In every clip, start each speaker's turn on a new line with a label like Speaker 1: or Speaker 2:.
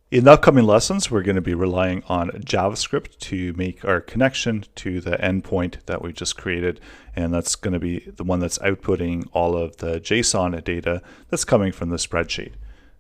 Speaker 1: In the upcoming lessons, we're going to be relying on JavaScript to make our connection to the endpoint that we just created, and that's going to be the one that's outputting all of the JSON data that's coming from the spreadsheet.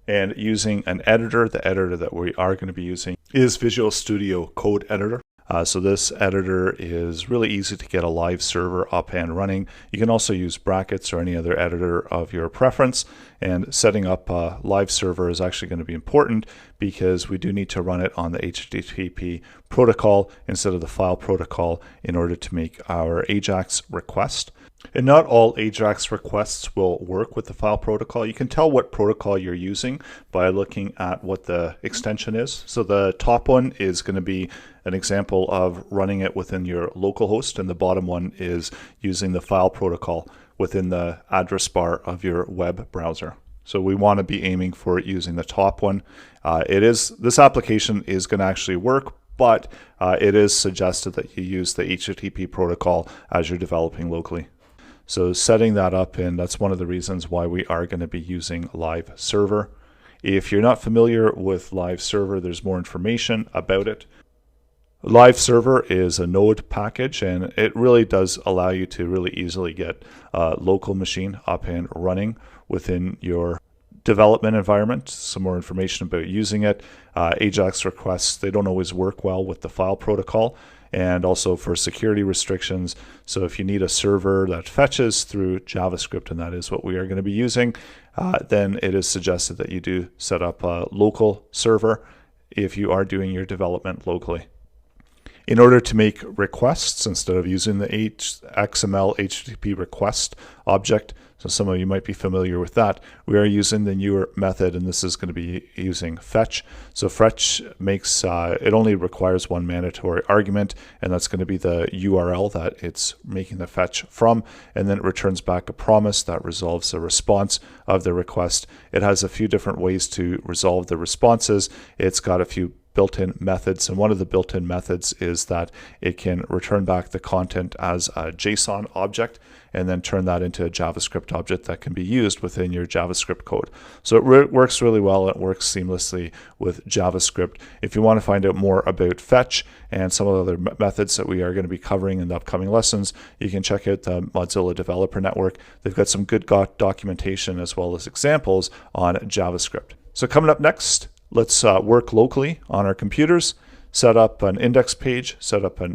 Speaker 1: And using an editor, the editor that we are going to be using is Visual Studio Code Editor. So this editor is really easy to get a live server up and running. You can also use brackets or any other editor of your preference. And setting up a live server is actually going to be important because we do need to run it on the HTTP protocol instead of the file protocol in order to make our AJAX request. And not all AJAX requests will work with the file protocol. You can tell what protocol you're using by looking at what the extension is. So the top one is going to be an example of running it within your local host, and the bottom one is using the file protocol within the address bar of your web browser. So we want to be aiming for using the top one. This application is going to actually work, but it is suggested that you use the HTTP protocol as you're developing locally. So setting that up, and that's one of the reasons why we are going to be using Live Server. If you're not familiar with Live Server, there's more information about it. Live Server is a node package, and it really does allow you to really easily get a local machine up and running within your development environment. Some more information about using it. AJAX requests, they don't always work well with the file protocol, and also for security restrictions. So if you need a server that fetches through JavaScript, and that is what we are going to be using, then it is suggested that you do set up a local server if you are doing your development locally. In order to make requests, instead of using the XML HTTP request object, so some of you might be familiar with that, we are using the newer method, and this is going to be using fetch. So fetch makes, it only requires one mandatory argument, and that's going to be the URL that it's making the fetch from, and then it returns back a promise that resolves the response of the request. It has a few different ways to resolve the responses. It's got a few built-in methods, and one of the built-in methods is that it can return back the content as a JSON object and then turn that into a JavaScript object that can be used within your JavaScript code. So it works really well. It works seamlessly with JavaScript. If you want to find out more about fetch and some of the other methods that we are going to be covering in the upcoming lessons, you can check out the Mozilla Developer Network. They've got some good documentation as well as examples on JavaScript. So coming up next, let's work locally on our computers, set up an index page, set up a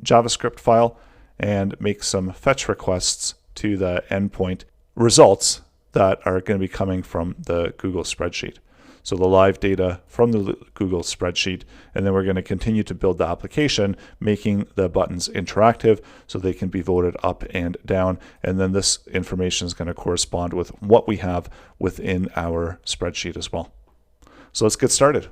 Speaker 1: JavaScript file, and make some fetch requests to the endpoint results that are going to be coming from the Google spreadsheet. So the live data from the Google spreadsheet, and then we're going to continue to build the application, making the buttons interactive so they can be voted up and down. And then this information is going to correspond with what we have within our spreadsheet as well. So let's get started.